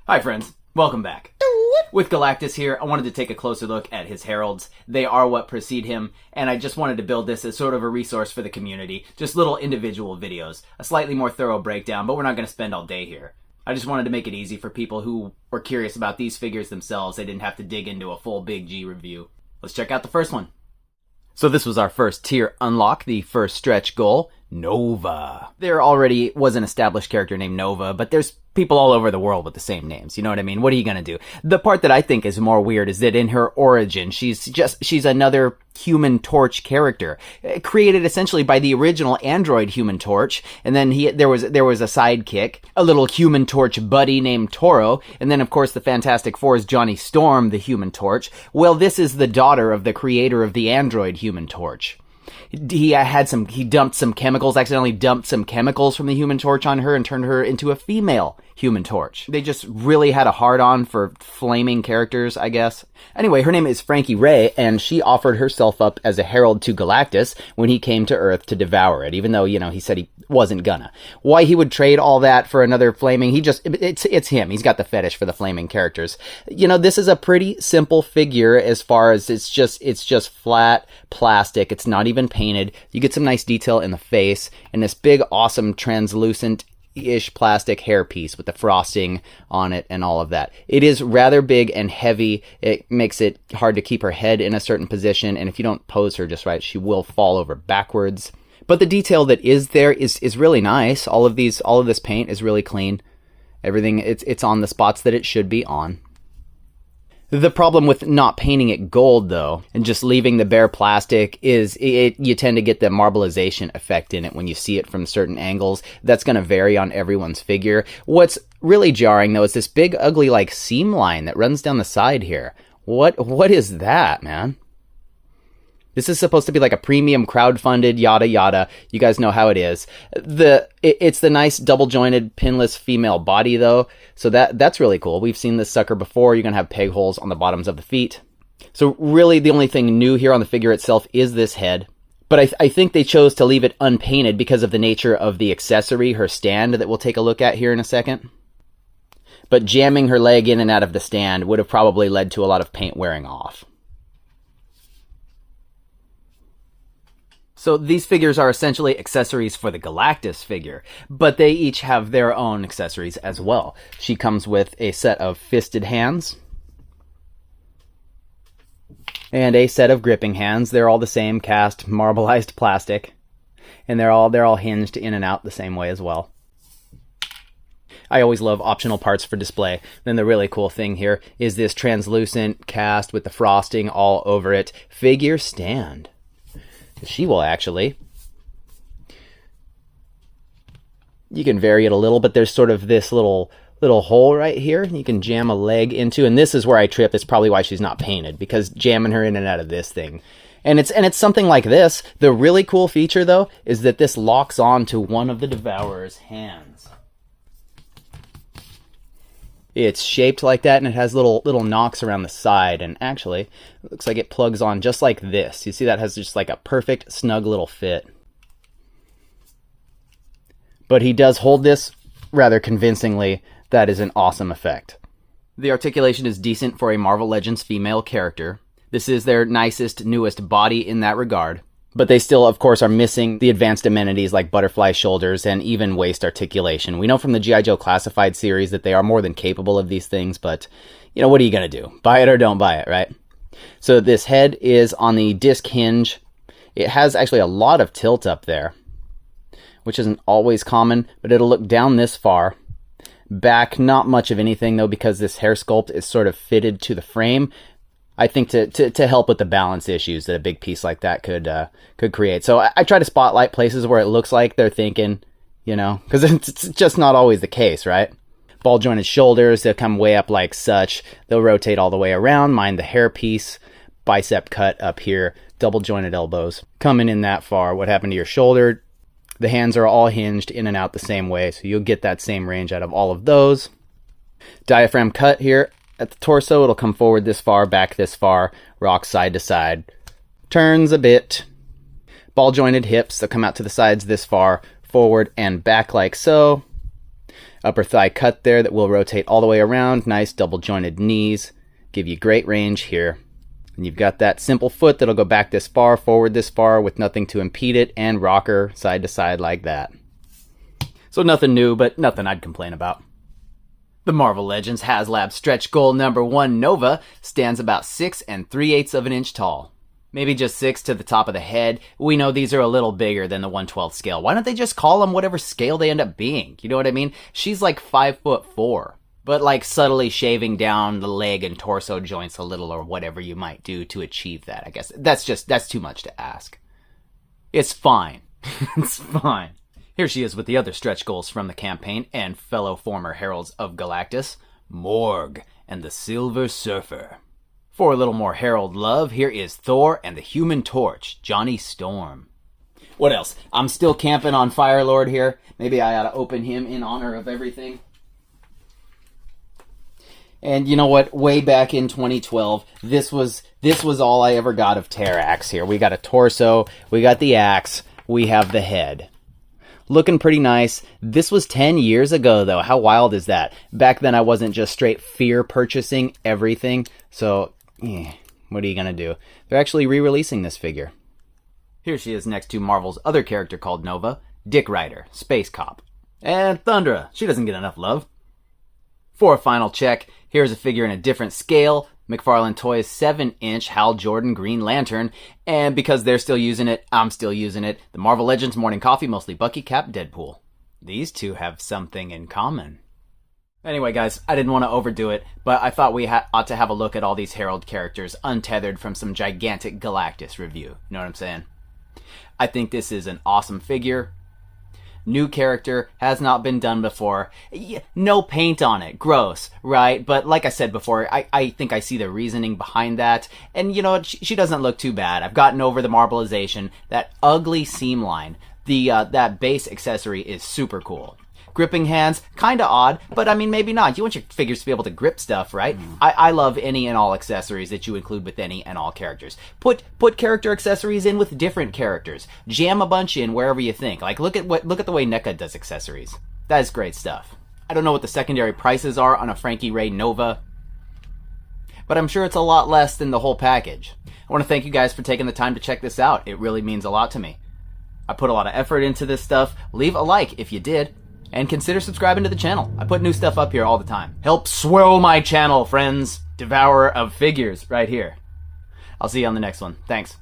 Hi friends, welcome back. With Galactus here, I wanted to take a closer look at his heralds. They are what precede him, and I just wanted to build this as sort of a resource for the community. Just little individual videos, a slightly more thorough breakdown, but we're not going to spend all day here. I just wanted to make it easy for people who were curious about these figures themselves. They didn't have to dig into a full Big G review. Let's check out the first one. So this was our first tier unlock, the first stretch goal, Nova. There already was an established character named Nova, but there's people all over the world with the same names. You know what I mean? What are you gonna do? The part that I think is more weird is that in her origin, she's another Human Torch character, created essentially by the original android Human Torch, and then there was a sidekick, a little Human Torch buddy named Toro, and then of course the Fantastic Four's Johnny Storm, the Human Torch. Well, this is the daughter of the creator of the android Human Torch. He dumped some chemicals, accidentally dumped some chemicals from the Human Torch on her and turned her into a female Human Torch. They just really had a hard-on for flaming characters, I guess. Anyway, her name is Frankie Raye, and she offered herself up as a herald to Galactus when he came to Earth to devour it, even though, he said he wasn't gonna. Why he would trade all that for another flaming, it's him. He's got the fetish for the flaming characters. This is a pretty simple figure as far as it's just flat plastic. It's not even painted. You get some nice detail in the face and this big, awesome, translucent-ish plastic hairpiece with the frosting on it and all of that. It is rather big and heavy. It makes it hard to keep her head in a certain position, and if you don't pose her just right, she will fall over backwards. But the detail that is there is really nice. All of this paint is really clean. Everything, it's on the spots that it should be on. The problem with not painting it gold, though, and just leaving the bare plastic is you tend to get the marbleization effect in it when you see it from certain angles. That's going to vary on everyone's figure. What's really jarring, though, is this big, ugly, seam line that runs down the side here. What is that, man? This is supposed to be like a premium crowdfunded yada yada. You guys know how it is. It's the nice double-jointed pinless female body though. So that's really cool. We've seen this sucker before. You're going to have peg holes on the bottoms of the feet. So really the only thing new here on the figure itself is this head. But I think they chose to leave it unpainted because of the nature of the accessory, her stand, that we'll take a look at here in a second. But jamming her leg in and out of the stand would have probably led to a lot of paint wearing off. So these figures are essentially accessories for the Galactus figure, but they each have their own accessories as well. She comes with a set of fisted hands and a set of gripping hands. They're all the same cast marbleized plastic, and they're all hinged in and out the same way as well. I always love optional parts for display. Then the really cool thing here is this translucent cast with the frosting all over it figure stand. She will actually. You can vary it a little, but there's sort of this little hole right here you can jam a leg into, and this is where I trip. It's probably why she's not painted, because jamming her in and out of this thing. And it's something like this. The really cool feature though is that this locks on to one of the Devourer's hands. It's shaped like that, and it has little knocks around the side, and actually, it looks like it plugs on just like this. You see that has just like a perfect, snug little fit. But he does hold this rather convincingly. That is an awesome effect. The articulation is decent for a Marvel Legends female character. This is their nicest, newest body in that regard. But they still, of course, are missing the advanced amenities like butterfly shoulders and even waist articulation. We know from the G.I. Joe Classified series that they are more than capable of these things, but, what are you going to do? Buy it or don't buy it, right? So this head is on the disc hinge. It has actually a lot of tilt up there, which isn't always common, but it'll look down this far. Back, not much of anything, though, because this hair sculpt is sort of fitted to the frame. I think to help with the balance issues that a big piece like that could create. So I try to spotlight places where it looks like they're thinking, because it's just not always the case, right? Ball jointed shoulders, they'll come way up like such. They'll rotate all the way around. Mind the hair piece, bicep cut up here, double jointed elbows coming in that far. What happened to your shoulder? The hands are all hinged in and out the same way, so you'll get that same range out of all of those. Diaphragm cut here. At the torso, it'll come forward this far, back this far, rocks side to side, turns a bit. Ball jointed hips, they'll come out to the sides this far, forward and back like so. Upper thigh cut there that will rotate all the way around. Nice double jointed knees. Give you great range here. And you've got that simple foot that'll go back this far, forward this far with nothing to impede it, and rocker side to side like that. So nothing new, but nothing I'd complain about. The Marvel Legends Haslab Stretch Goal #1 Nova stands about 6 3/8 of an inch tall. Maybe just 6 to the top of the head. We know these are a little bigger than the 1/12 scale. Why don't they just call them whatever scale they end up being? You know what I mean? She's like 5'4", but like subtly shaving down the leg and torso joints a little or whatever you might do to achieve that. I guess that's too much to ask. It's fine. It's fine. Here she is with the other stretch goals from the campaign and fellow former heralds of Galactus, Morg and the Silver Surfer. For a little more herald love, here is Thor and the Human Torch, Johnny Storm. What else? I'm still camping on Firelord here. Maybe I ought to open him in honor of everything. And you know what? Way back in 2012, this was all I ever got of Terrax here. We got a torso, we got the axe, we have the head. Looking pretty nice. This was 10 years ago, though. How wild is that? Back then, I wasn't just straight fear purchasing everything. So, what are you going to do? They're actually re-releasing this figure. Here she is next to Marvel's other character called Nova, Dick Ryder, Space Cop. And Thundra. She doesn't get enough love. For a final check, here's a figure in a different scale. McFarlane Toys 7-inch Hal Jordan Green Lantern, and because they're still using it, I'm still using it. The Marvel Legends Morning Coffee, mostly Bucky, Cap, Deadpool. These two have something in common. Anyway, guys, I didn't want to overdo it, but I thought we ought to have a look at all these Herald characters untethered from some gigantic Galactus review. You know what I'm saying? I think this is an awesome figure. New character, has not been done before. No paint on it. Gross, right? But like I said before, I think I see the reasoning behind that. And you know what? She doesn't look too bad. I've gotten over the marbleization. That ugly seam line. That base accessory is super cool. Gripping hands, kind of odd, but I mean, maybe not. You want your figures to be able to grip stuff, right? I love any and all accessories that you include with any and all characters. Put character accessories in with different characters. Jam a bunch in wherever you think. Like, look at the way NECA does accessories. That is great stuff. I don't know what the secondary prices are on a Frankie Raye Nova, but I'm sure it's a lot less than the whole package. I want to thank you guys for taking the time to check this out. It really means a lot to me. I put a lot of effort into this stuff. Leave a like if you did. And consider subscribing to the channel. I put new stuff up here all the time. Help swell my channel, friends. Devourer of figures, right here. I'll see you on the next one. Thanks.